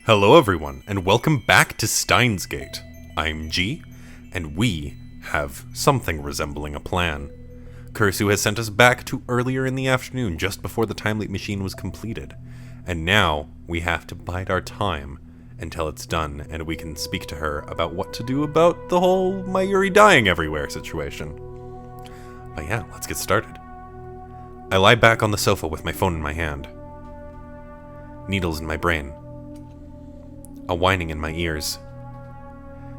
Hello everyone, and welcome back to Steins Gate. I'm G, and we have something resembling a plan. Kursu has sent us back to earlier in the afternoon, just before the time leap machine was completed. And now, we have to bide our time until it's done, and we can speak to her about what to do about the whole Mayuri dying everywhere situation. But yeah, let's get started. I lie back on the sofa with my phone in my hand. Needles in my brain. A whining in my ears.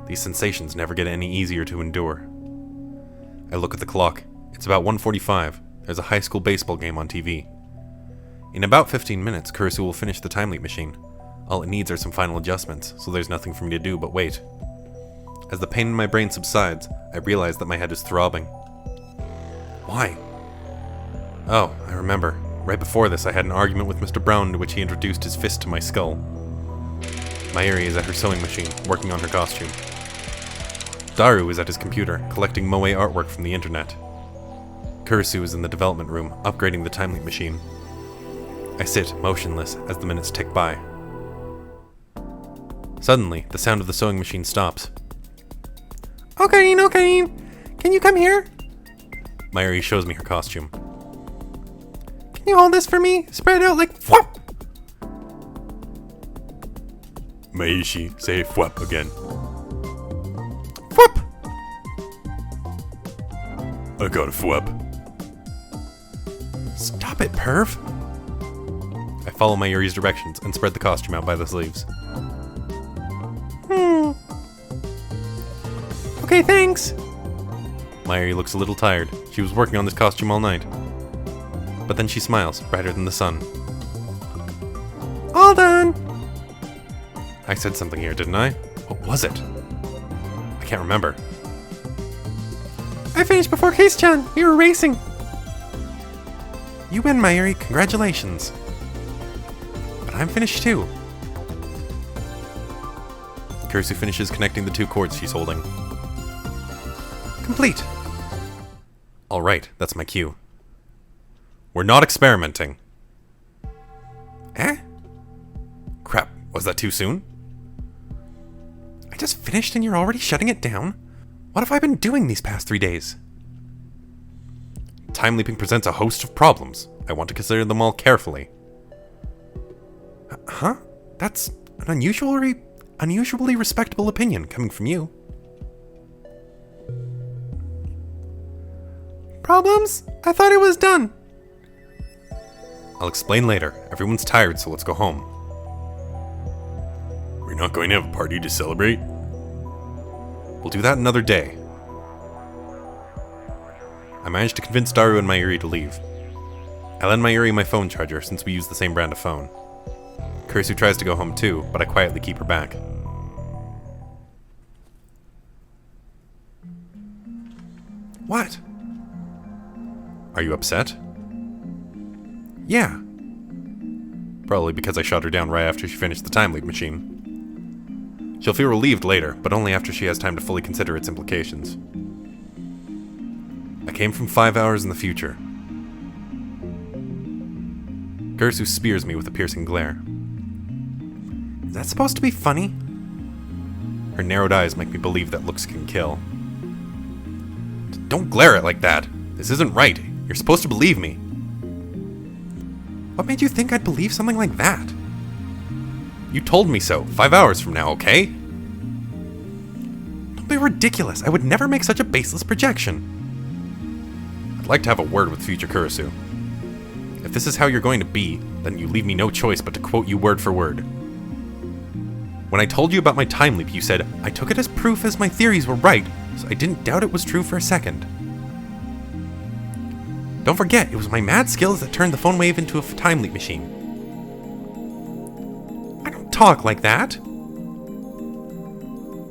These sensations never get any easier to endure. I look at the clock. It's about 1:45. There's a high school baseball game on TV. In about 15 minutes, Kursu will finish the time leap machine. All it needs are some final adjustments, so there's nothing for me to do but wait. As the pain in my brain subsides, I realize that my head is throbbing. Why? Oh, I remember. Right before this, I had an argument with Mr. Brown in which he introduced his fist to my skull. Mayuri is at her sewing machine, working on her costume. Daru is at his computer, collecting moe artwork from the internet. Kursu is in the development room, upgrading the time leap machine. I sit, motionless, as the minutes tick by. Suddenly, the sound of the sewing machine stops. Okay, can you come here? Mayuri shows me her costume. Can you hold this for me? Spread out like whoop! Maishi, say fwap again. Fwap! I got a fwap. Stop it, perv! I follow Mayuri's directions and spread the costume out by the sleeves. Okay, thanks! Mayuri looks a little tired. She was working on this costume all night. But then she smiles, brighter than the sun. All done! I said something here, didn't I? What was it? I can't remember. I finished before Case-chan. We were racing. You win, Mayuri. Congratulations. But I'm finished too. Kursu finishes connecting the two cords she's holding. Complete. Alright, that's my cue. We're not experimenting. Eh? Crap, was that too soon? I just finished and you're already shutting it down? What have I been doing these past 3 days? Time leaping presents a host of problems. I want to consider them all carefully. Huh? That's an unusually respectable opinion coming from you. Problems? I thought it was done. I'll explain later. Everyone's tired, so let's go home. We're not going to have a party to celebrate? We'll do that another day. I managed to convince Daru and Mayuri to leave. I lend Mayuri my phone charger since we use the same brand of phone. Kursu tries to go home too, but I quietly keep her back. What? Are you upset? Yeah. Probably because I shot her down right after she finished the time leap machine. She'll feel relieved later, but only after she has time to fully consider its implications. I came from 5 hours in the future. Kursu spears me with a piercing glare. Is that supposed to be funny? Her narrowed eyes make me believe that looks can kill. Don't glare at like that. This isn't right. You're supposed to believe me. What made you think I'd believe something like that? You told me so 5 hours from now, okay? Don't be ridiculous. I would never make such a baseless projection. I'd like to have a word with future Kursu. If this is how you're going to be, then you leave me no choice but to quote you word for word. When I told you about my time leap, you said, I took it as proof as my theories were right, so I didn't doubt it was true for a second. Don't forget, it was my mad skills that turned the phone wave into a time leap machine. I don't talk like that.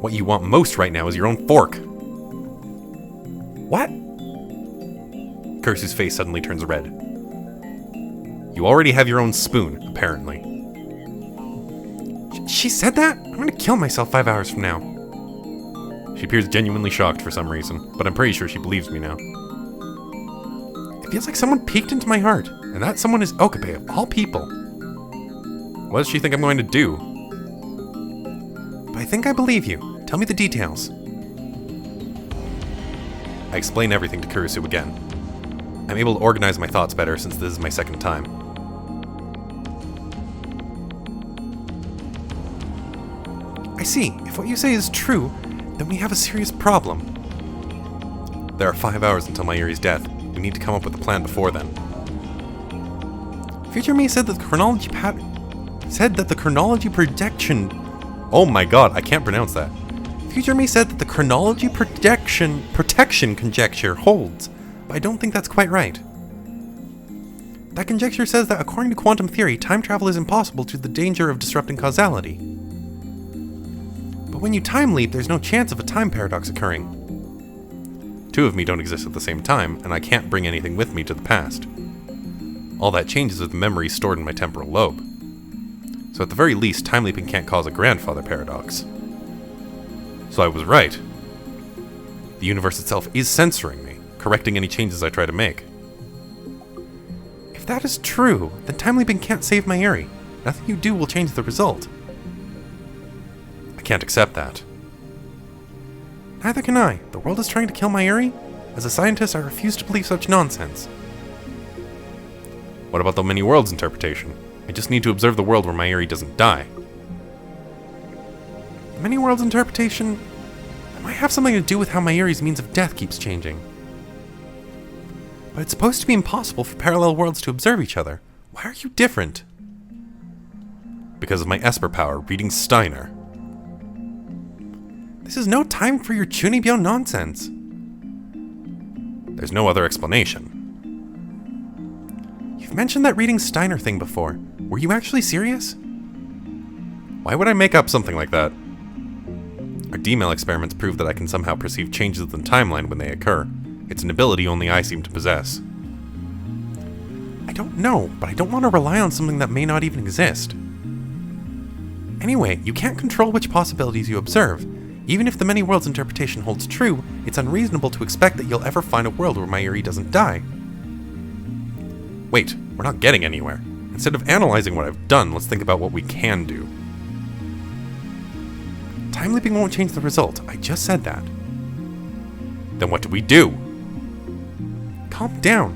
What you want most right now is your own fork. What? Kursu's face suddenly turns red. You already have your own spoon, apparently. She said that? I'm gonna kill myself 5 hours from now. She appears genuinely shocked for some reason, but I'm pretty sure she believes me now. It feels like someone peeked into my heart, and that someone is Okabe of all people. What does she think I'm going to do? But I think I believe you. Tell me the details. I explain everything to Kurisu again. I'm able to organize my thoughts better since this is my second time. I see. If what you say is true, then we have a serious problem. There are 5 hours until Mayuri's death. We need to come up with a plan before then. Future me said that the chronology projection... Oh my god, I can't pronounce that. Future me said that the chronology protection conjecture holds, but I don't think that's quite right. That conjecture says that according to quantum theory, time travel is impossible due to the danger of disrupting causality. But when you time leap, there's no chance of a time paradox occurring. Two of me don't exist at the same time, and I can't bring anything with me to the past. All that changes with the memories stored in my temporal lobe. So at the very least, time leaping can't cause a grandfather paradox. So I was right. The universe itself is censoring me, correcting any changes I try to make. If that is true, then time leaping can't save Mayuri. Nothing you do will change the result. I can't accept that. Neither can I. The world is trying to kill Mayuri? As a scientist, I refuse to believe such nonsense. What about the many worlds interpretation? I just need to observe the world where Mayuri doesn't die. The many worlds interpretation... That might have something to do with how Mayuri's means of death keeps changing. But it's supposed to be impossible for parallel worlds to observe each other. Why are you different? Because of my Esper power, reading Steiner. This is no time for your Chunibyo nonsense. There's no other explanation. You've mentioned that reading Steiner thing before. Were you actually serious? Why would I make up something like that? Our D-mail experiments prove that I can somehow perceive changes in the timeline when they occur. It's an ability only I seem to possess. I don't know, but I don't want to rely on something that may not even exist. Anyway, you can't control which possibilities you observe. Even if the many worlds interpretation holds true, it's unreasonable to expect that you'll ever find a world where Mayuri doesn't die. Wait, we're not getting anywhere. Instead of analyzing what I've done, let's think about what we can do. Time leaping won't change the result. I just said that. Then what do we do? Calm down.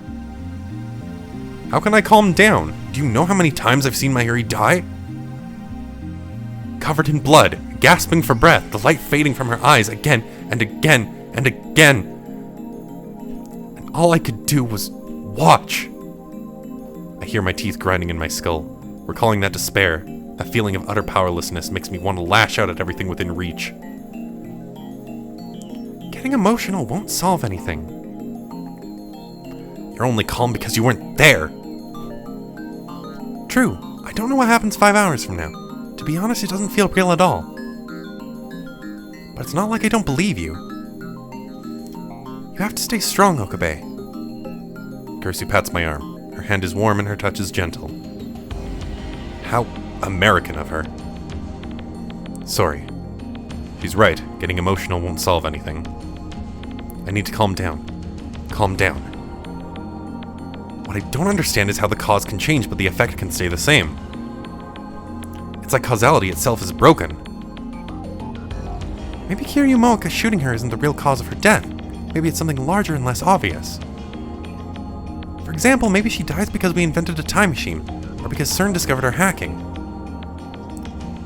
How can I calm down? Do you know how many times I've seen Mayuri die? Covered in blood, gasping for breath, the light fading from her eyes again and again and again. And all I could do was watch. I hear my teeth grinding in my skull, recalling that despair. That feeling of utter powerlessness makes me want to lash out at everything within reach. Getting emotional won't solve anything. You're only calm because you weren't there. True, I don't know what happens 5 hours from now. To be honest, it doesn't feel real at all. But it's not like I don't believe you. You have to stay strong, Okabe. Kurisu pats my arm. Her hand is warm and her touch is gentle. How American of her. Sorry. She's right. Getting emotional won't solve anything. I need to calm down. Calm down. What I don't understand is how the cause can change, but the effect can stay the same. It's like causality itself is broken. Maybe Kiryumoka shooting her isn't the real cause of her death. Maybe it's something larger and less obvious. For example, maybe she dies because we invented a time machine, or because CERN discovered our hacking.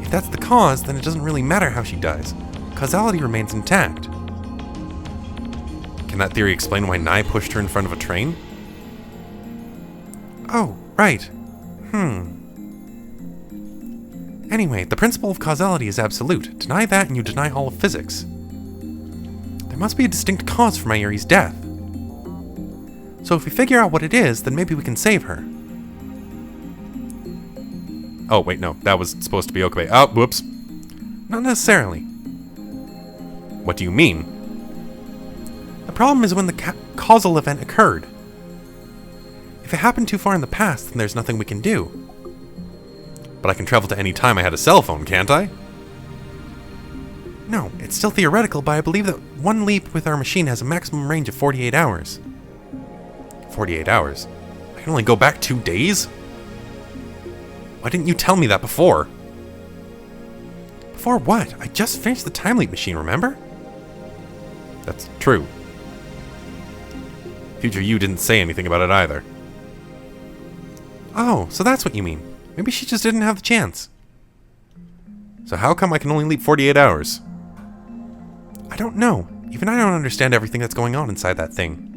If that's the cause, then it doesn't really matter how she dies. Causality remains intact. Can that theory explain why Nai pushed her in front of a train? Oh, right. Anyway, the principle of causality is absolute. Deny that and you deny all of physics. There must be a distinct cause for Mayuri's death. So if we figure out what it is, then maybe we can save her. Oh, wait, no. That was supposed to be Okabe. Oh, whoops. Not necessarily. What do you mean? The problem is when the causal event occurred. If it happened too far in the past, then there's nothing we can do. But I can travel to any time I had a cell phone, can't I? No, it's still theoretical, but I believe that one leap with our machine has a maximum range of 48 hours. 48 hours? I can only go back 2 days? Why didn't you tell me that before? Before what? I just finished the time leap machine, remember? That's true. Future you didn't say anything about it either. Oh, so that's what you mean. Maybe she just didn't have the chance. So how come I can only leap 48 hours? I don't know. Even I don't understand everything that's going on inside that thing.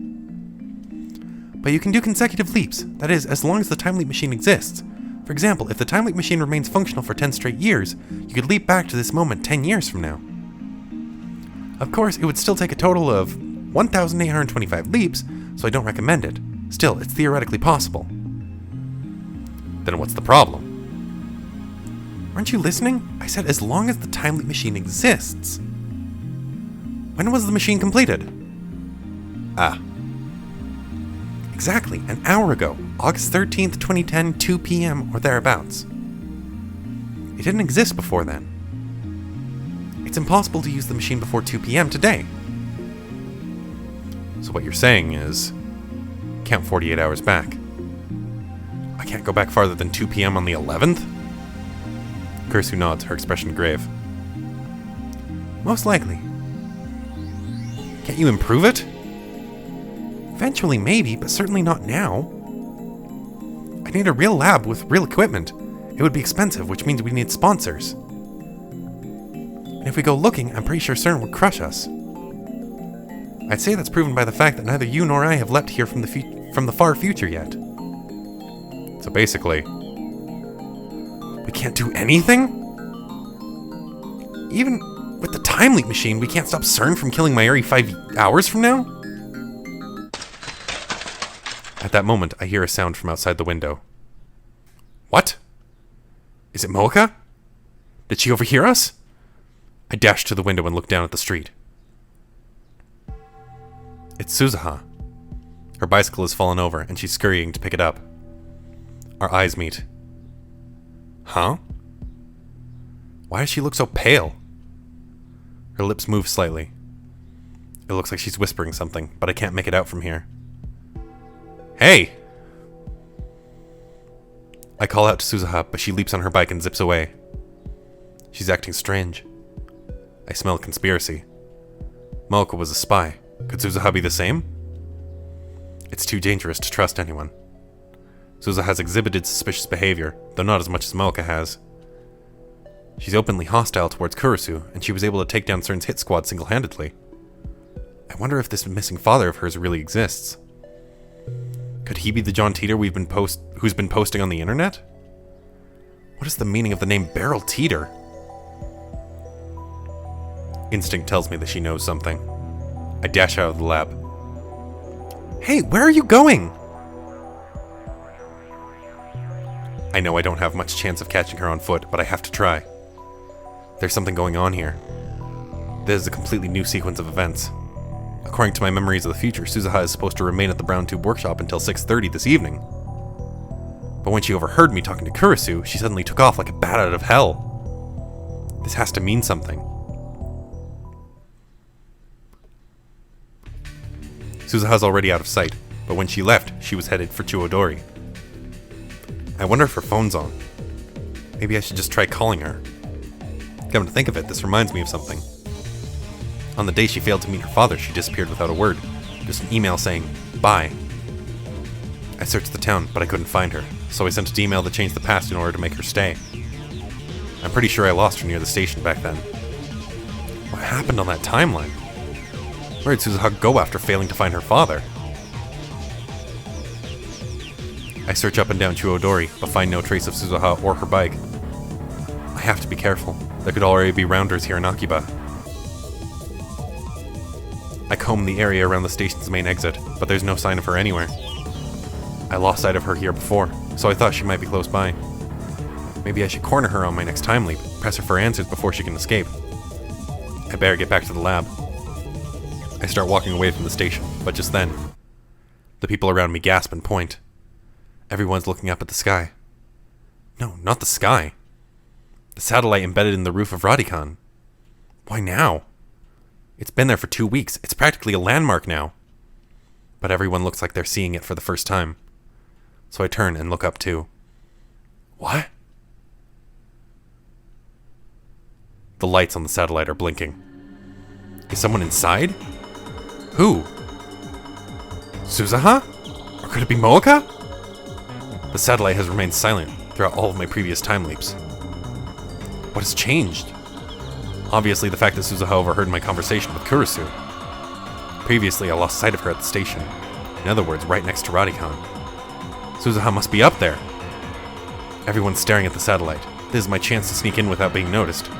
But you can do consecutive leaps. That is, as long as the time leap machine exists. For example, if the time leap machine remains functional for 10 straight years, you could leap back to this moment 10 years from now. Of course, it would still take a total of 1,825 leaps, so I don't recommend it. Still, it's theoretically possible. Then what's the problem? Aren't you listening? I said as long as the time leap machine exists. When was the machine completed? Ah. Exactly, an hour ago, August 13th, 2010, 2 p.m. or thereabouts. It didn't exist before then. It's impossible to use the machine before 2 p.m. today. So what you're saying is, count 48 hours back. I can't go back farther than 2 p.m. on the 11th? Kursu nods, her expression grave. Most likely. Can't you improve it? Eventually, maybe, but certainly not now. I need a real lab with real equipment. It would be expensive, which means we need sponsors. And if we go looking, I'm pretty sure CERN would crush us. I'd say that's proven by the fact that neither you nor I have leapt here from the far future yet. So basically, we can't do anything? Even with the time leap machine, we can't stop CERN from killing Mayuri 5 hours from now? At that moment, I hear a sound from outside the window. What? Is it Moeka? Did she overhear us? I dash to the window and look down at the street. It's Suzuha. Her bicycle has fallen over, and she's scurrying to pick it up. Our eyes meet. Huh? Why does she look so pale? Her lips move slightly. It looks like she's whispering something, but I can't make it out from here. Hey! I call out to Suzuha, but she leaps on her bike and zips away. She's acting strange. I smell a conspiracy. Moeka was a spy. Could Suzuha be the same? It's too dangerous to trust anyone. Suzuha has exhibited suspicious behavior, though not as much as Moeka has. She's openly hostile towards Kurisu, and she was able to take down CERN's hit squad single-handedly. I wonder if this missing father of hers really exists. Could he be the John Titor who's been posting on the internet? What is the meaning of the name Beryl Titor? Instinct tells me that she knows something. I dash out of the lab. Hey, where are you going? I know I don't have much chance of catching her on foot, but I have to try. There's something going on here. This is a completely new sequence of events. According to my memories of the future, Suzuha is supposed to remain at the Brown Tube workshop until 6:30 this evening. But when she overheard me talking to Kurisu, she suddenly took off like a bat out of hell. This has to mean something. Suzuha's already out of sight, but when she left, she was headed for Chuodori. I wonder if her phone's on. Maybe I should just try calling her. Come to think of it, this reminds me of something. On the day she failed to meet her father, she disappeared without a word. Just an email saying, bye. I searched the town, but I couldn't find her, so I sent an email that changed the past in order to make her stay. I'm pretty sure I lost her near the station back then. What happened on that timeline? Where did Suzuha go after failing to find her father? I search up and down Chuodori, but find no trace of Suzuha or her bike. I have to be careful. There could already be rounders here in Akiba. I comb the area around the station's main exit, but there's no sign of her anywhere. I lost sight of her here before, so I thought she might be close by. Maybe I should corner her on my next time leap, press her for answers before she can escape. I better get back to the lab. I start walking away from the station, but just then, the people around me gasp and point. Everyone's looking up at the sky. No, not the sky. The satellite embedded in the roof of Radikan. Why now? It's been there for 2 weeks. It's practically a landmark now. But everyone looks like they're seeing it for the first time. So I turn and look up too. What? The lights on the satellite are blinking. Is someone inside? Who? Suzuha? Or could it be Moeka? The satellite has remained silent throughout all of my previous time leaps. What has changed? Obviously the fact that Suzuha overheard my conversation with Kurisu. Previously I lost sight of her at the station. In other words, right next to Radicon. Suzuha must be up there. Everyone's staring at the satellite. This is my chance to sneak in without being noticed.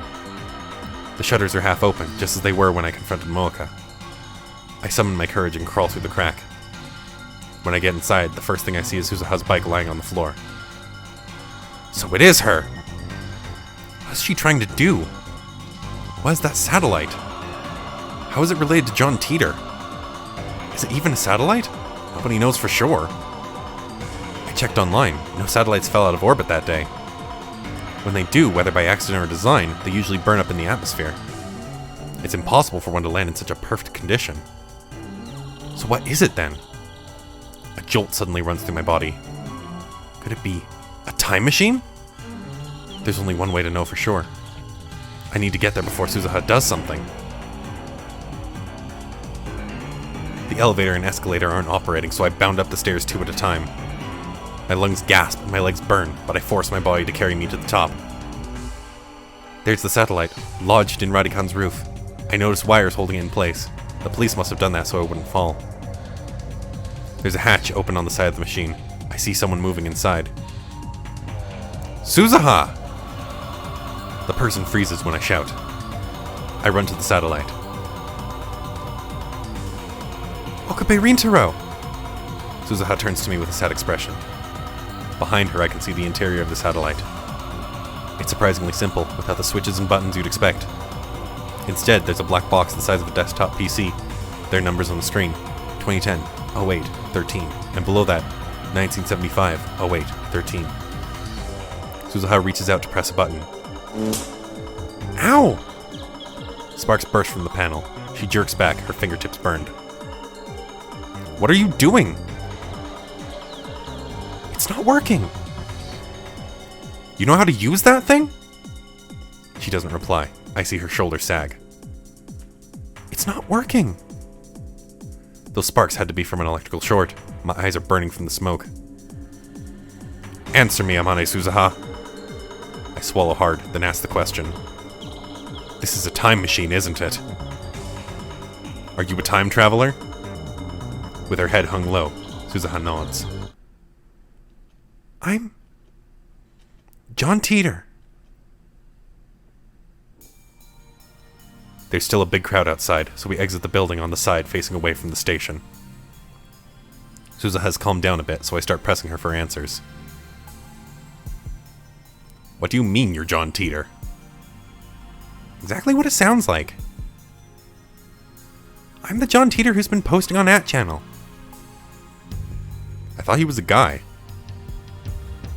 The shutters are half open, just as they were when I confronted Moeka. I summon my courage and crawl through the crack. When I get inside, the first thing I see is Suzuha's bike lying on the floor. So it is her! What is she trying to do? What is that satellite? How is it related to John Titor? Is it even a satellite? Nobody knows for sure. I checked online. No satellites fell out of orbit that day. When they do, whether by accident or design, they usually burn up in the atmosphere. It's impossible for one to land in such a perfect condition. So what is it then? A jolt suddenly runs through my body. Could it be a time machine? There's only one way to know for sure. I need to get there before Suzuha does something. The elevator and escalator aren't operating, so I bound up the stairs 2 at a time. My lungs gasp and my legs burn, but I force my body to carry me to the top. There's the satellite, lodged in Radicon's roof. I notice wires holding it in place. The police must have done that so it wouldn't fall. There's a hatch open on the side of the machine. I see someone moving inside. Suzuha! The person freezes when I shout. I run to the satellite. Okabe Rintaro! Suzuha turns to me with a sad expression. Behind her, I can see the interior of the satellite. It's surprisingly simple, without the switches and buttons you'd expect. Instead, there's a black box the size of a desktop PC. There are numbers on the screen. 2010, 08, 13. And below that, 1975, 08, 13. Suzuha reaches out to press a button. Ow! Sparks burst from the panel. She jerks back, her fingertips burned. What are you doing? It's not working. You know how to use that thing? She doesn't reply. I see her shoulder sag. It's not working. Those sparks had to be from an electrical short. My eyes are burning from the smoke. Answer me, Amane Suzuha. I swallow hard, then ask the question. This is a time machine, isn't it? Are you a time traveler? With her head hung low, Suzuha nods. I'm John Titor. There's still a big crowd outside, so we exit the building on the side facing away from the station. Suzuha has calmed down a bit, so I start pressing her for answers. What do you mean you're John Titor? Exactly what it sounds like. I'm the John Titor who's been posting on @channel. I thought he was a guy.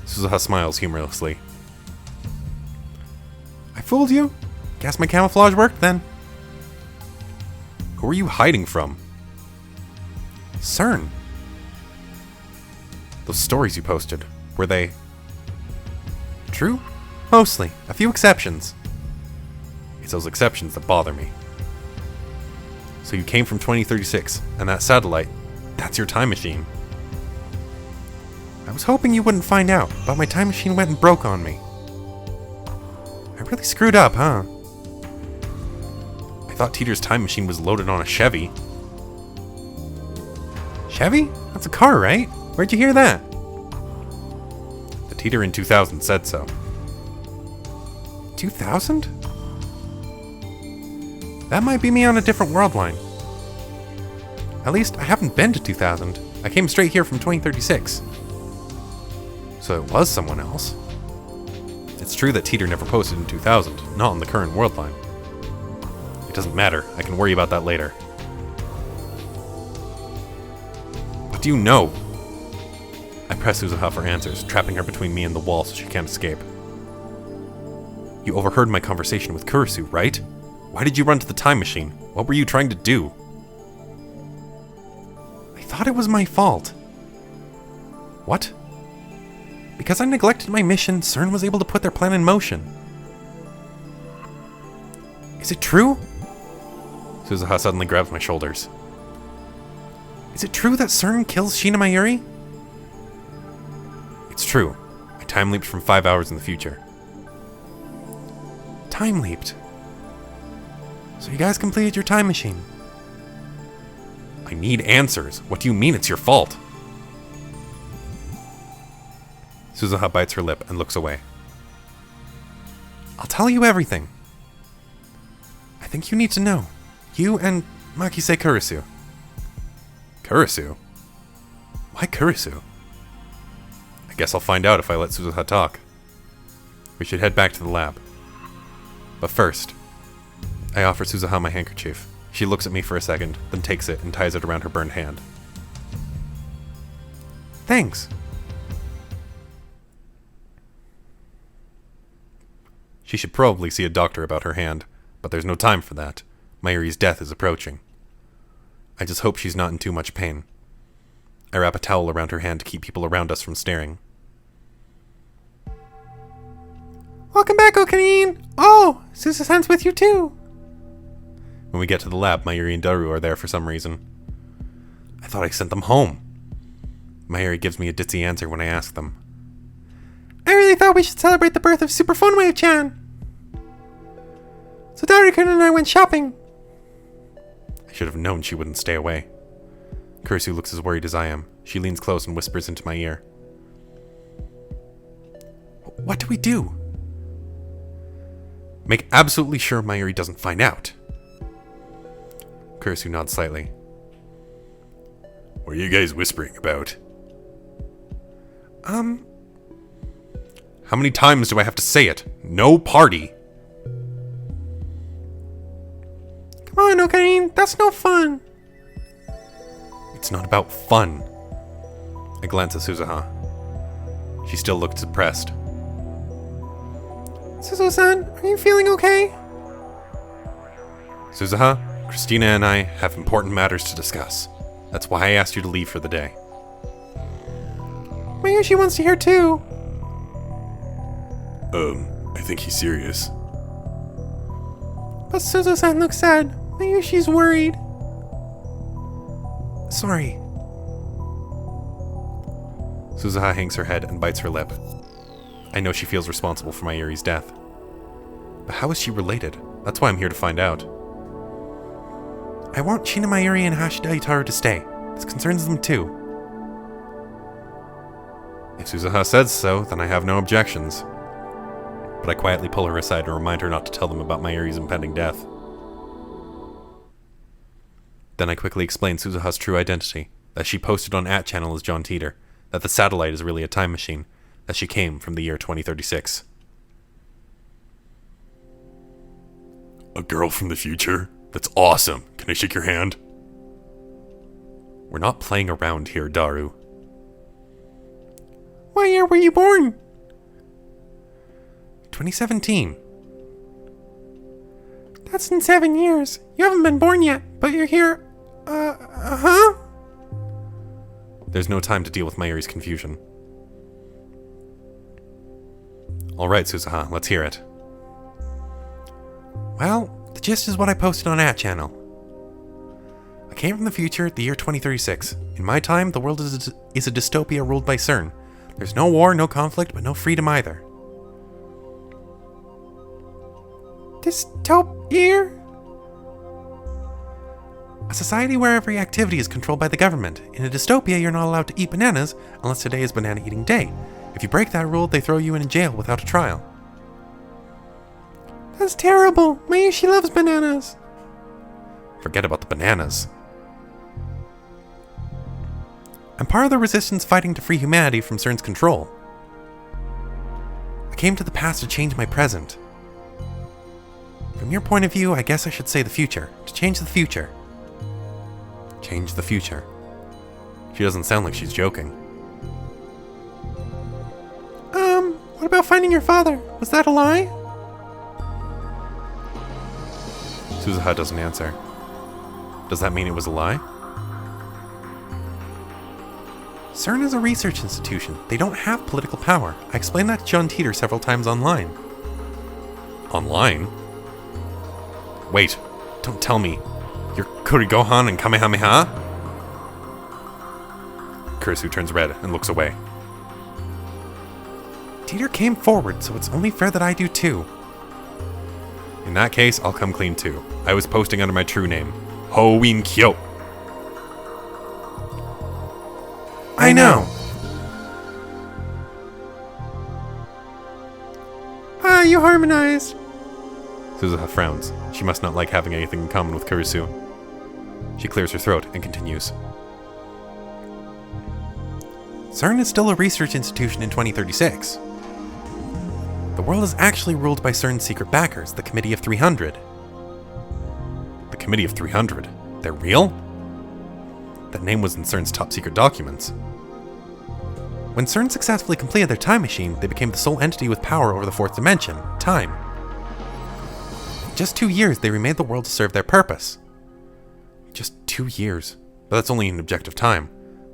Suzuha smiles humorlessly. I fooled you? Guess my camouflage worked then. Who are you hiding from? CERN. Those stories you posted, were they true? Mostly. A few exceptions. It's those exceptions that bother me. So you came from 2036, and that satellite, that's your time machine. I was hoping you wouldn't find out, but my time machine went and broke on me. I really screwed up, huh? I thought Titor's time machine was loaded on a Chevy. Chevy? That's a car, right? Where'd you hear that? The Titor in 2000 said so. 2000? That might be me on a different world line. At least, I haven't been to 2000. I came straight here from 2036. So it was someone else. It's true that Titor never posted in 2000, not on the current world line. It doesn't matter, I can worry about that later. What do you know? I press Suzuha for answers, trapping her between me and the wall so she can't escape. You overheard my conversation with Kurisu, right? Why did you run to the time machine? What were you trying to do? I thought it was my fault. What? Because I neglected my mission, CERN was able to put their plan in motion. Is it true? Suzuha suddenly grabs my shoulders. Is it true that CERN kills Sheena Mayuri? It's true. I time leaped from 5 hours in the future. Time leaped? So you guys completed your time machine? I need answers. What do you mean it's your fault? Suzuha bites her lip and looks away. I'll tell you everything. I think you need to know. You and Makise Kurisu. Kurisu? Why Kurisu? I guess I'll find out if I let Suzuha talk. We should head back to the lab. But first, I offer Suzuha my handkerchief. She looks at me for a second, then takes it and ties it around her burned hand. Thanks. She should probably see a doctor about her hand, but there's no time for that. Mayuri's death is approaching. I just hope she's not in too much pain. I wrap a towel around her hand to keep people around us from staring. Welcome back, Okanin! Oh, Suzuha-san's with you too! When we get to the lab, Mayuri and Daru are there for some reason. I thought I sent them home. Mayuri gives me a ditzy answer when I ask them. I really thought we should celebrate the birth of Super Phonewave-chan. So Daru-kun and I went shopping. I should have known she wouldn't stay away. Kurisu looks as worried as I am. She leans close and whispers into my ear. What do we do? Make absolutely sure Mayuri doesn't find out. Kurisu nods slightly. What are you guys whispering about? How many times do I have to say it? No party! Come on, Okarin, that's no fun! It's not about fun. I glance at Suzuha. She still looks depressed. Suzuha-san, are you feeling okay? Suzuha, Christina and I have important matters to discuss. That's why I asked you to leave for the day. Mayushi wants to hear too. I think he's serious. But Suzuha-san looks sad. Mayushi's worried. Sorry. Suzuha hangs her head and bites her lip. I know she feels responsible for Mayuri's death. But how is she related? That's why I'm here to find out. I want Sheena Mayuri and Hashida Itaru to stay. This concerns them too. If Suzuha says so, then I have no objections. But I quietly pull her aside and remind her not to tell them about Mayuri's impending death. Then I quickly explain Suzuha's true identity, that she posted on @channel as John Titor, that the satellite is really a time machine, that she came from the year 2036. A girl from the future? That's awesome. Can I shake your hand? We're not playing around here, Daru. What year were you born? 2017. That's in 7 years. You haven't been born yet, but you're here. Huh? There's no time to deal with Mayuri's confusion. Alright, Suzuha, let's hear it. Well, the gist is what I posted on @channel. I came from the future, the year 2036. In my time, the world is a dystopia ruled by CERN. There's no war, no conflict, but no freedom either. Dystopia? A society where every activity is controlled by the government. In a dystopia, you're not allowed to eat bananas unless today is banana eating day. If you break that rule, they throw you in jail without a trial. That's terrible. Mayushi loves bananas. Forget about the bananas. I'm part of the resistance fighting to free humanity from CERN's control. I came to the past to change my present. From your point of view, I guess I should say the future. To change the future. Change the future. She doesn't sound like she's joking. What about finding your father? Was that a lie? Suzuha doesn't answer. Does that mean it was a lie? CERN is a research institution. They don't have political power. I explained that to John Titor several times online. Online? Wait, don't tell me. You're Kurigohan and Kamehameha? Kurisu turns red and looks away. TITOR came forward, so it's only fair that I do too. In that case, I'll come clean too. I was posting under my true name, Ho Win Kyo. I know. Ah, you harmonized. Suzuha frowns. She must not like having anything in common with Kurisu. She clears her throat and continues. CERN is still a research institution in 2036. The world is actually ruled by CERN's secret backers, the Committee of 300. The Committee of 300? They're real? That name was in CERN's top secret documents. When CERN successfully completed their time machine, they became the sole entity with power over the fourth dimension, time. In just 2 years, they remade the world to serve their purpose. Just 2 years? But that's only an objective time.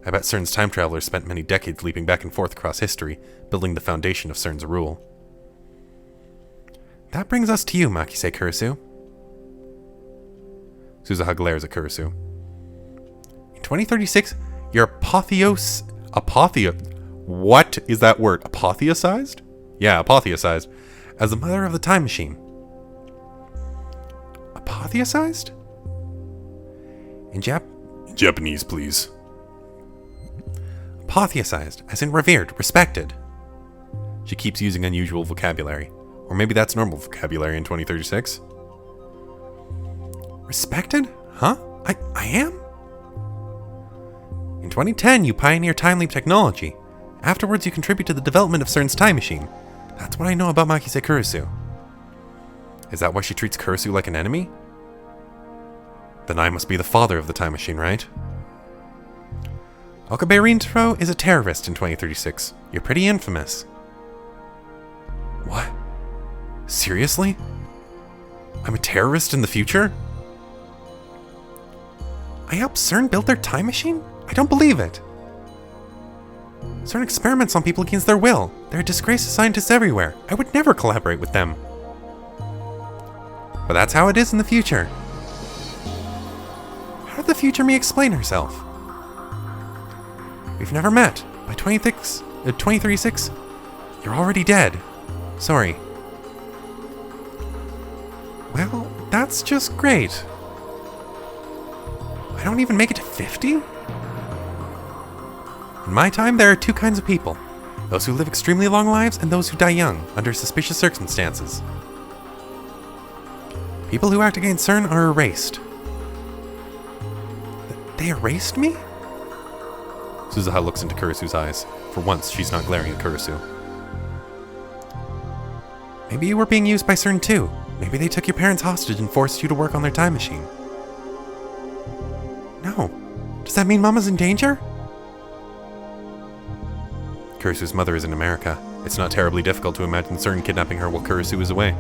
I bet CERN's time travelers spent many decades leaping back and forth across history, building the foundation of CERN's rule. That brings us to you, Makise Kurisu. Suzuha glares at Kurisu. In 2036, your What is that word? Apotheosized? Yeah, apotheosized. As the mother of the time machine. Apotheosized? In Japanese, please. Apotheosized, as in revered, respected. She keeps using unusual vocabulary. Or maybe that's normal vocabulary in 2036. Respected? Huh? I am? In 2010, you pioneer time leap technology. Afterwards, you contribute to the development of CERN's time machine. That's what I know about Makise Kurisu. Is that why she treats Kurisu like an enemy? Then I must be the father of the time machine, right? Okabe Rintaro is a terrorist in 2036. You're pretty infamous. What? Seriously? I'm a terrorist in the future? I helped CERN build their time machine? I don't believe it. CERN experiments on people against their will. They're a disgrace to scientists everywhere. I would never collaborate with them. But that's how it is in the future. How did the future me explain herself? We've never met. By 2036, you're already dead. Sorry. Well, that's just great. I don't even make it to 50? In my time, there are two kinds of people. Those who live extremely long lives and those who die young, under suspicious circumstances. People who act against CERN are erased. They erased me? Suzuha looks into Kurisu's eyes. For once, she's not glaring at Kurisu. Maybe you were being used by CERN too. Maybe they took your parents hostage and forced you to work on their time machine. No. Does that mean Mama's in danger? Kurisu's mother is in America. It's not terribly difficult to imagine CERN kidnapping her while Kurisu is away.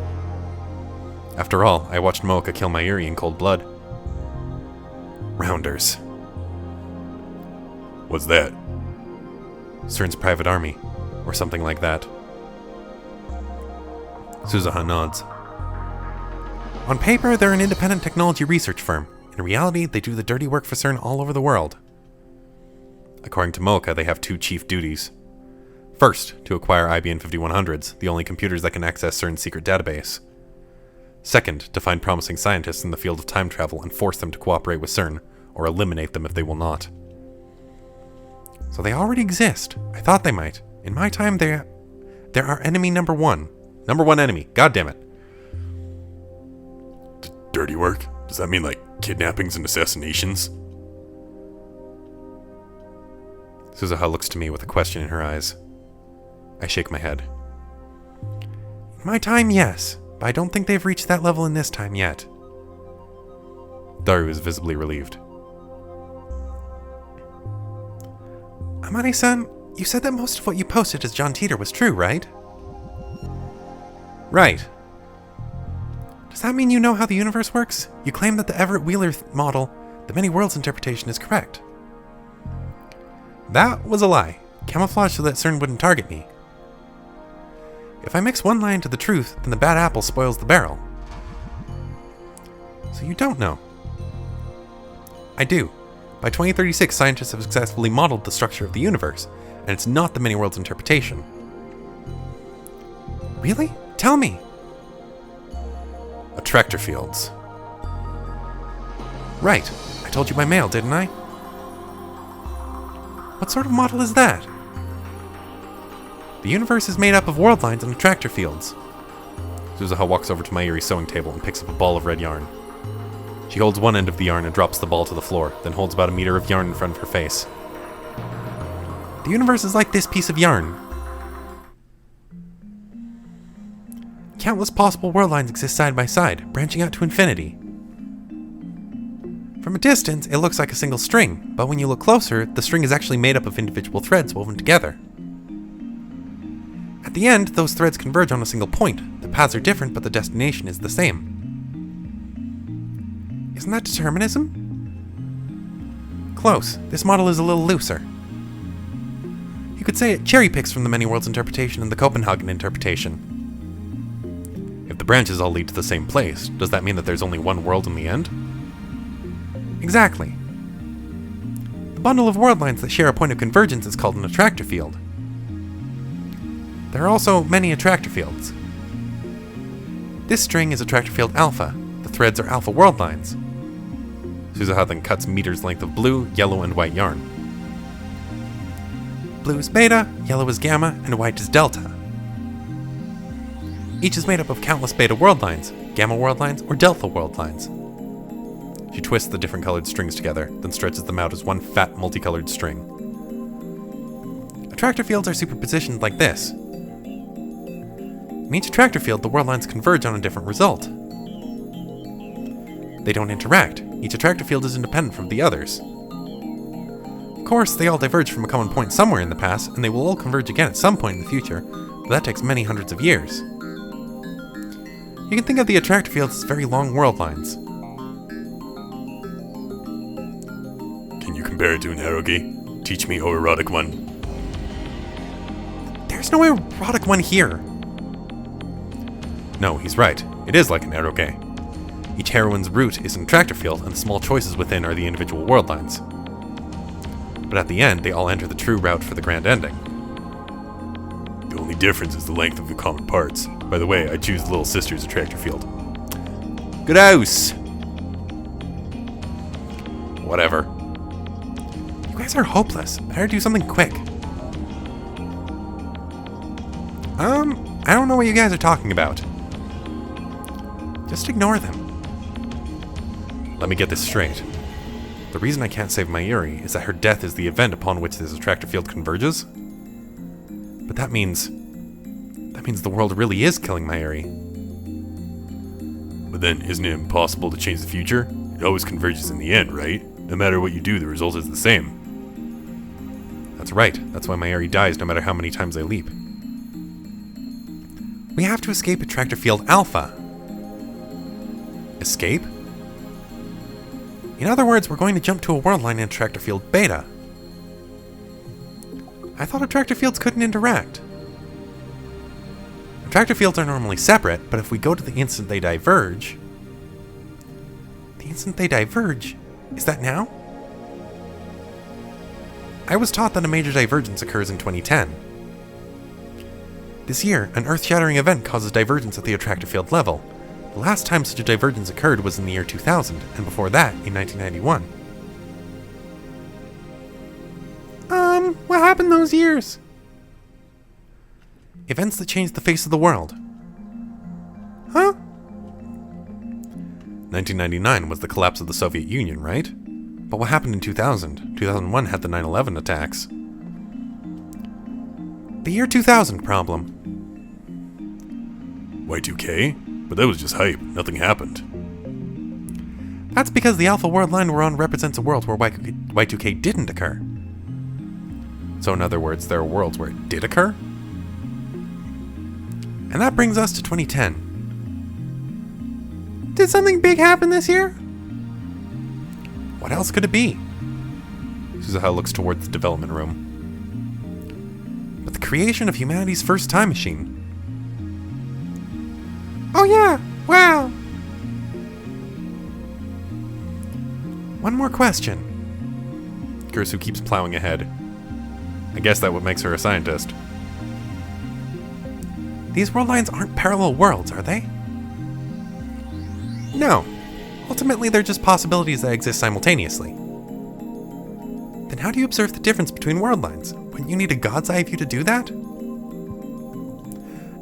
After all, I watched Mooka kill Mayuri in cold blood. Rounders. What's that? CERN's private army, or something like that. Suzuha nods. On paper, they're an independent technology research firm. In reality, they do the dirty work for CERN all over the world. According to Mooka, they have two chief duties. First, to acquire IBM 5100s, the only computers that can access CERN's secret database. Second, to find promising scientists in the field of time travel and force them to cooperate with CERN, or eliminate them if they will not. So they already exist. I thought they might. In my time, they're our enemy number one. Number one enemy. God damn it. Dirty work? Does that mean like kidnappings and assassinations? Suzuha looks to me with a question in her eyes. I shake my head. In my time, yes. But I don't think they've reached that level in this time yet. Daru is visibly relieved. Amane-san, you said that most of what you posted as John TITOR was true, right? Right. Does that mean you know how the universe works? You claim that the Everett Wheeler model, the many worlds interpretation, is correct. That was a lie. Camouflage so that CERN wouldn't target me. If I mix one lie into the truth, then the bad apple spoils the barrel. So you don't know. I do. By 2036, scientists have successfully modeled the structure of the universe, and it's not the many worlds interpretation. Really? Tell me! Attractor fields. Right. I told you by mail, didn't I? What sort of model is that? The universe is made up of world lines and attractor fields. Suzuha walks over to Mayuri's sewing table and picks up a ball of red yarn. She holds one end of the yarn and drops the ball to the floor, then holds about a meter of yarn in front of her face. The universe is like this piece of yarn. Countless possible world lines exist side by side, branching out to infinity. From a distance, it looks like a single string, but when you look closer, the string is actually made up of individual threads woven together. At the end, those threads converge on a single point. The paths are different, but the destination is the same. Isn't that determinism? Close. This model is a little looser. You could say it cherry-picks from the many worlds interpretation and the Copenhagen interpretation. If the branches all lead to the same place, does that mean that there's only one world in the end? Exactly. The bundle of world lines that share a point of convergence is called an attractor field. There are also many attractor fields. This string is attractor field alpha. The threads are alpha world lines. Suzuha then cuts meters length of blue, yellow, and white yarn. Blue is beta, yellow is gamma, and white is delta. Each is made up of countless beta world lines, gamma world lines, or delta world lines. She twists the different colored strings together, then stretches them out as one fat, multicolored string. Attractor fields are superpositioned like this. In each attractor field, the world lines converge on a different result. They don't interact. Each attractor field is independent from the others. Of course, they all diverge from a common point somewhere in the past, and they will all converge again at some point in the future, but that takes many hundreds of years. You can think of the attractor fields as very long world lines. Can you compare it to an eroge? Teach me, oh erotic one. There's no erotic one here. No, he's right. It is like an eroge. Each heroine's root is an attractor field, and the small choices within are the individual world lines. But at the end, they all enter the true route for the grand ending. The only difference is the length of the common parts. By the way, I choose the little sister's attractor field. Good house! Whatever. You guys are hopeless. Better do something quick. I don't know what you guys are talking about. Just ignore them. Let me get this straight. The reason I can't save Mayuri is that her death is the event upon which this attractor field converges? But that means the world really is killing Mayuri. But then, isn't it impossible to change the future? It always converges in the end, right? No matter what you do, the result is the same. That's right. That's why Mayuri dies no matter how many times I leap. We have to escape attractor field alpha. Escape? In other words, we're going to jump to a world line in attractor field beta. I thought attractor fields couldn't interact. Attractor fields are normally separate, but if we go to the instant they diverge... The instant they diverge? Is that now? I was taught that a major divergence occurs in 2010. This year, an earth-shattering event causes divergence at the attractor field level. The last time such a divergence occurred was in the year 2000, and before that, in 1991. What happened those years? Events that changed the face of the world. Huh? 1999 was the collapse of the Soviet Union, right? But what happened in 2000? 2001 had the 9/11 attacks. The year 2000 problem. Y2K? But that was just hype. Nothing happened. That's because the alpha world line we're on represents a world where Y2K didn't occur. So in other words, there are worlds where it did occur? And that brings us to 2010. Did something big happen this year? What else could it be? Suzuha looks towards the development room. But the creation of humanity's first time machine. Oh yeah! Wow! One more question. Kurisu keeps plowing ahead. I guess that's what makes her a scientist. These world lines aren't parallel worlds, are they? No. Ultimately, they're just possibilities that exist simultaneously. Then how do you observe the difference between world lines? Wouldn't you need a god's eye view to do that?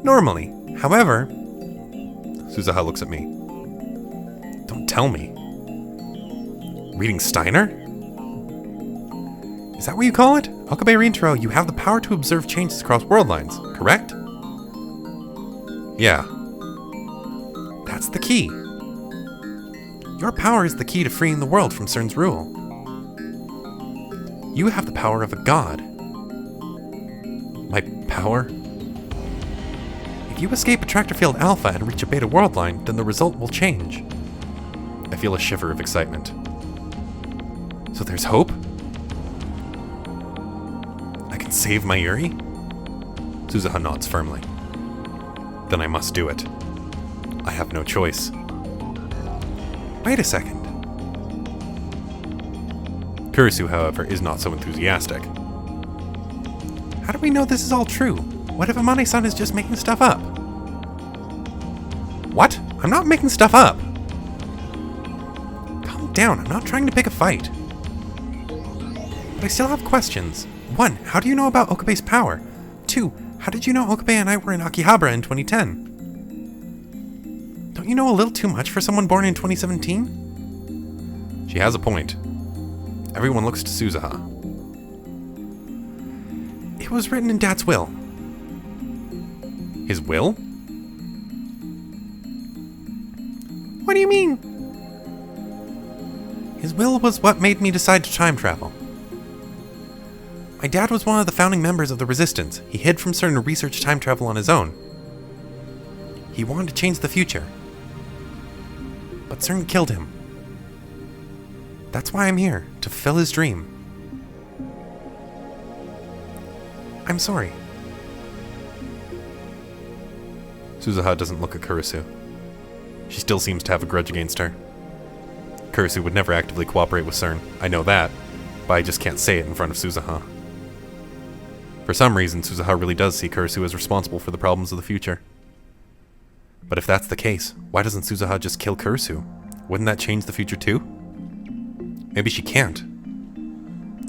Normally. However... Suzuha looks at me. Don't tell me. Reading Steiner? Is that what you call it? Okabe Rintaro, you have the power to observe changes across world lines, correct? Yeah. That's the key. Your power is the key to freeing the world from CERN's rule. You have the power of a god. My power? If you escape Attractor Field Alpha and reach a Beta world line, then the result will change. I feel a shiver of excitement. So there's hope? I can save Mayuri? Suzuha nods firmly. Then I must do it. I have no choice. Wait a second. Kurisu, however, is not so enthusiastic. How do we know this is all true? What if Amane-san is just making stuff up? What? I'm not making stuff up! Calm down, I'm not trying to pick a fight. But I still have questions. 1. How do you know about Okabe's power? 2. How did you know Okabe and I were in Akihabara in 2010? Don't you know a little too much for someone born in 2017? She has a point. Everyone looks to Suzuha. It was written in Dad's will. His will? What do you mean? His will was what made me decide to time travel. My dad was one of the founding members of the Resistance. He hid from CERN to research time travel on his own. He wanted to change the future. But CERN killed him. That's why I'm here, to fulfill his dream. I'm sorry. Suzuha doesn't look at Kurisu. She still seems to have a grudge against her. Kurisu would never actively cooperate with CERN. I know that, but I just can't say it in front of Suzuha. For some reason, Suzuha really does see Kurisu as responsible for the problems of the future. But if that's the case, why doesn't Suzuha just kill Kurisu? Wouldn't that change the future too? Maybe she can't.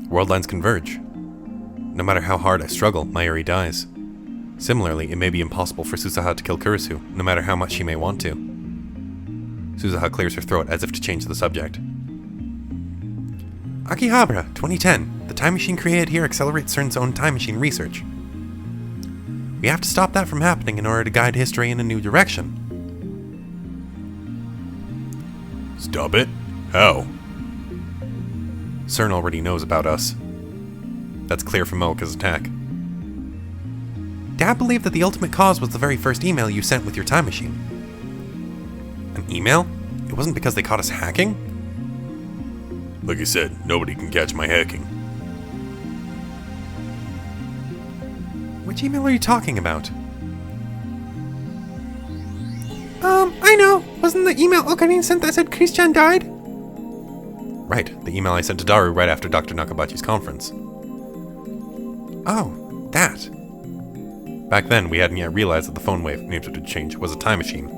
World lines converge. No matter how hard I struggle, Mayuri dies. Similarly, it may be impossible for Suzuha to kill Kurisu, no matter how much she may want to. Suzuha clears her throat as if to change the subject. Akihabara, 2010. The time machine created here accelerates CERN's own time machine research. We have to stop that from happening in order to guide history in a new direction. Stop it? How? CERN already knows about us. That's clear from Moeka's attack. Dad believed that the ultimate cause was the very first email you sent with your time machine. An email? It wasn't because they caught us hacking? Like I said, nobody can catch my hacking. Which email are you talking about? I know! Wasn't the email Okarin sent that said Christian died? Right, the email I sent to Daru right after Dr. Nakabachi's conference. Oh, that. Back then, we hadn't yet realized that the phone wave, named to change, was a time machine.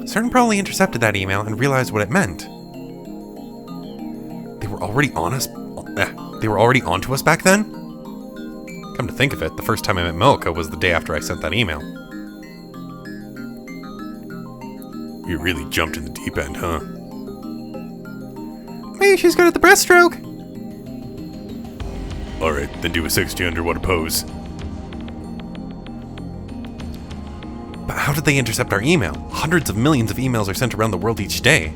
CERN probably intercepted that email and realized what it meant. They were already on us? They were already onto us back then? Come to think of it, the first time I met Moeka was the day after I sent that email. You really jumped in the deep end, huh? Maybe she's good at the breaststroke. Alright, then do a 60 underwater pose. But how did they intercept our email? Hundreds of millions of emails are sent around the world each day.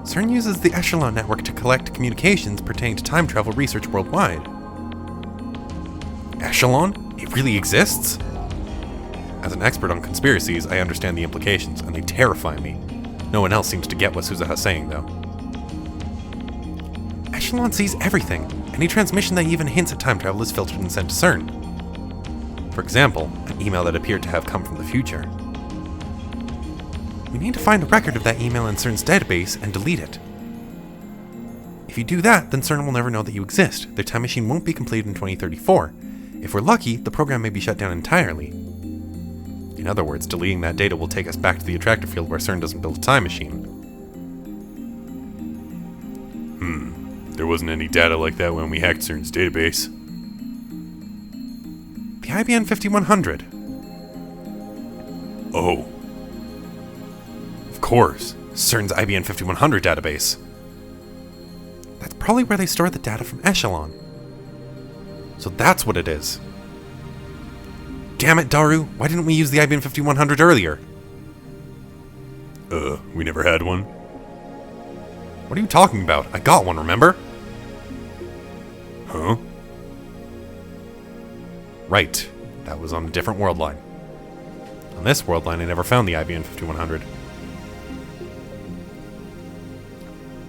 CERN uses the Echelon network to collect communications pertaining to time travel research worldwide. Echelon? It really exists? As an expert on conspiracies, I understand the implications, and they terrify me. No one else seems to get what Suzuha's saying, though. Echelon sees everything. Any transmission that even hints at time travel is filtered and sent to CERN. For example, an email that appeared to have come from the future. We need to find a record of that email in CERN's database and delete it. If you do that, then CERN will never know that you exist. Their time machine won't be completed in 2034. If we're lucky, the program may be shut down entirely. In other words, deleting that data will take us back to the attractor field where CERN doesn't build a time machine. There wasn't any data like that when we hacked CERN's database. The IBM 5100. Oh. Of course. CERN's IBM 5100 database. That's probably where they store the data from Echelon. So that's what it is. Damn it, Daru! Why didn't we use the IBM 5100 earlier? We never had one. What are you talking about? I got one, remember? Huh? Right. That was on a different world line. On this world line, I never found the IBM 5100.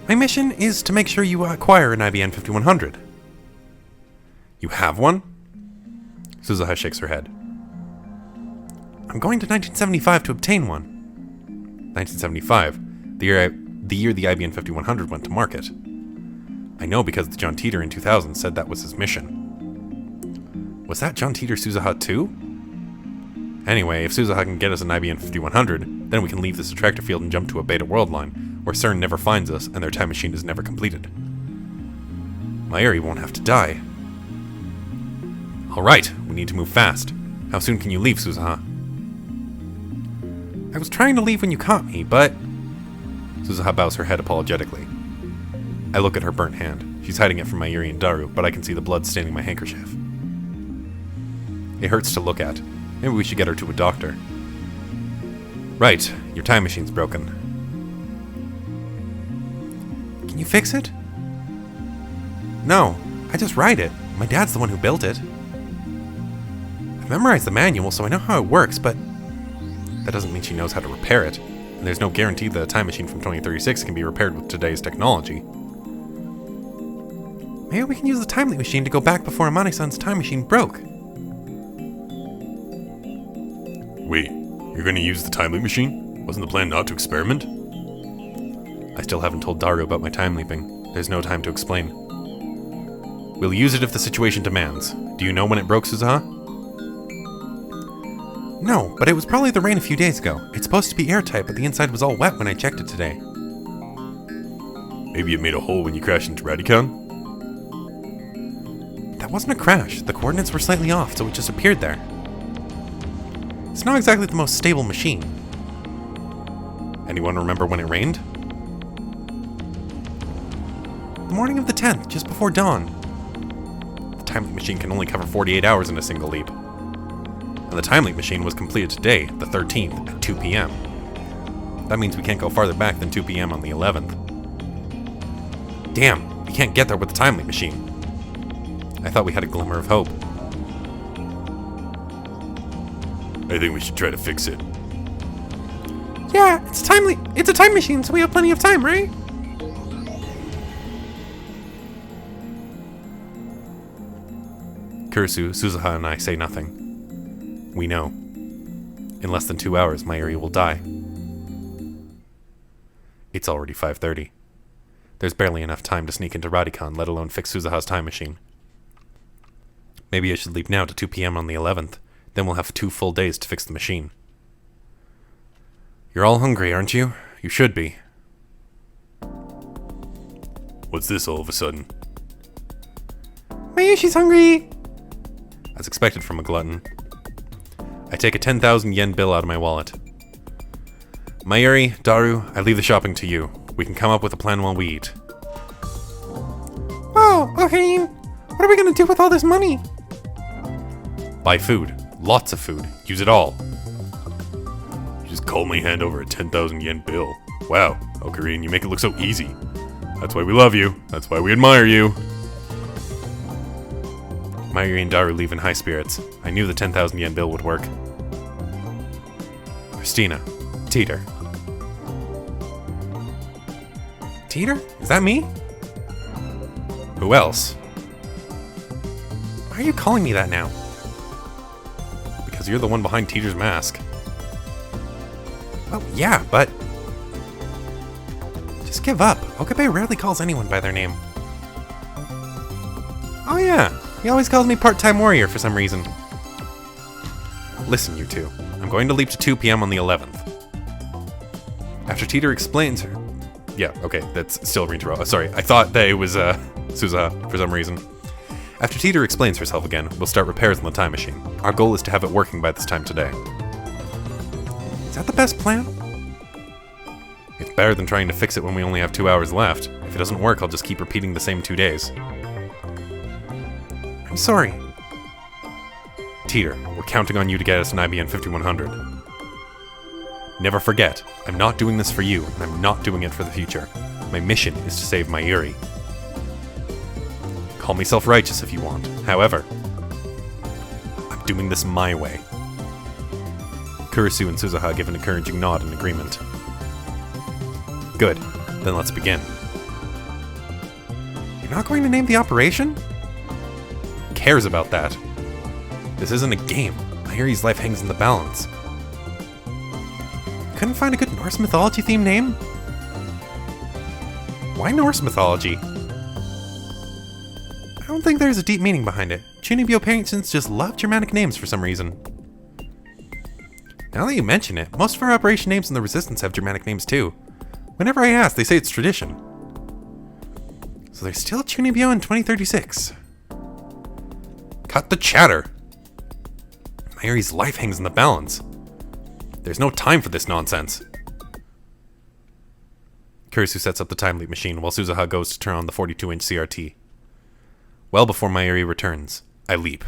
My mission is to make sure you acquire an IBM 5100. You have one? Suzuha shakes her head. I'm going to 1975 to obtain one. 1975? The year the IBM 5100 went to market. I know because the John Titor in 2000 said that was his mission. Was that John Titor Suzuha too? Anyway, if Suzuha can get us an IBM 5100, then we can leave this attractor field and jump to a beta world line, where CERN never finds us and their time machine is never completed. Mayuri won't have to die. Alright, we need to move fast. How soon can you leave, Suzuha? I was trying to leave when you caught me, but... Suzuha bows her head apologetically. I look at her burnt hand. She's hiding it from Mayuri and Daru, but I can see the blood staining my handkerchief. It hurts to look at. Maybe we should get her to a doctor. Right, your time machine's broken. Can you fix it? No, I just ride it. My dad's the one who built it. I've memorized the manual, so I know how it works, but that doesn't mean she knows how to repair it, and there's no guarantee that a time machine from 2036 can be repaired with today's technology. Maybe we can use the time leap machine to go back before Amane-san's time machine broke. Wait, you're gonna use the time leap machine? Wasn't the plan not to experiment? I still haven't told Daru about my time leaping. There's no time to explain. We'll use it if the situation demands. Do you know when it broke, Suzuha? No, but it was probably the rain a few days ago. It's supposed to be airtight, but the inside was all wet when I checked it today. Maybe it made a hole when you crashed into Radicon? That wasn't a crash. The coordinates were slightly off, so it just appeared there. It's not exactly the most stable machine. Anyone remember when it rained? The morning of the 10th, just before dawn. The time leap machine can only cover 48 hours in a single leap. And the time leap machine was completed today, the 13th, at 2 p.m. That means we can't go farther back than 2 p.m. on the 11th. Damn, we can't get there with the time leap machine. I thought we had a glimmer of hope. I think we should try to fix it. Yeah, it's a time machine, so we have plenty of time, right? Kurisu, Suzuha, and I say nothing. We know. In less than 2 hours, Mayuri will die. It's already 5:30. There's barely enough time to sneak into Radicon, let alone fix Suzuha's time machine. Maybe I should leave now to 2 p.m. on the 11th. Then we'll have 2 full days to fix the machine. You're all hungry, aren't you? You should be. What's this all of a sudden? Mayushi's hungry! As expected from a glutton. I take a 10,000 yen bill out of my wallet. Mayuri, Daru, I leave the shopping to you. We can come up with a plan while we eat. Whoa, okay. What are we gonna do with all this money? Buy food. Lots of food. Use it all. You just calmly hand over a 10,000 yen bill. Wow, Ocarine, you make it look so easy. That's why we love you. That's why we admire you. Mayuri and Daru leave in high spirits. I knew the 10,000 yen bill would work. Christina. TITOR. TITOR? Is that me? Who else? Why are you calling me that now? Because you're the one behind TITOR's mask. Well, yeah, but... just give up. Okabe rarely calls anyone by their name. Oh yeah, he always calls me part-time warrior for some reason. Listen, you two. I'm going to leap to 2 p.m. on the 11th. After TITOR explains her... yeah, okay, that's still Rintaro. Sorry, I thought that it was, Suzuha for some reason. After TITOR explains herself again, we'll start repairs on the time machine. Our goal is to have it working by this time today. Is that the best plan? It's better than trying to fix it when we only have 2 hours left. If it doesn't work, I'll just keep repeating the same 2 days. I'm sorry. TITOR, we're counting on you to get us an IBN 5100. Never forget, I'm not doing this for you, and I'm not doing it for the future. My mission is to save my Yuri. Call me self-righteous if you want. However, I'm doing this my way. Kurisu and Suzuha give an encouraging nod in agreement. Good, then let's begin. You're not going to name the operation? Who cares about that? This isn't a game. Mayuri's life hangs in the balance. Couldn't find a good Norse mythology themed name? Why Norse mythology? I don't think there's a deep meaning behind it. Chunibyo patrons just love Germanic names for some reason. Now that you mention it, most of our operation names in the Resistance have Germanic names too. Whenever I ask, they say it's tradition. So there's still Chunibyo in 2036. Cut the chatter! Mayuri's life hangs in the balance. There's no time for this nonsense. Kurisu sets up the time leap machine while Suzuha goes to turn on the 42-inch CRT. Well before Mayuri returns, I leap.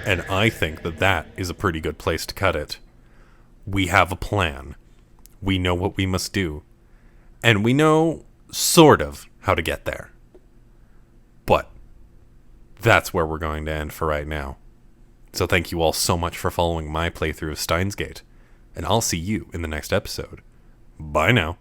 And I think that that is a pretty good place to cut it. We have a plan. We know what we must do. And we know, sort of, how to get there. But that's where we're going to end for right now. So thank you all so much for following my playthrough of Steins Gate. And I'll see you in the next episode. Bye now.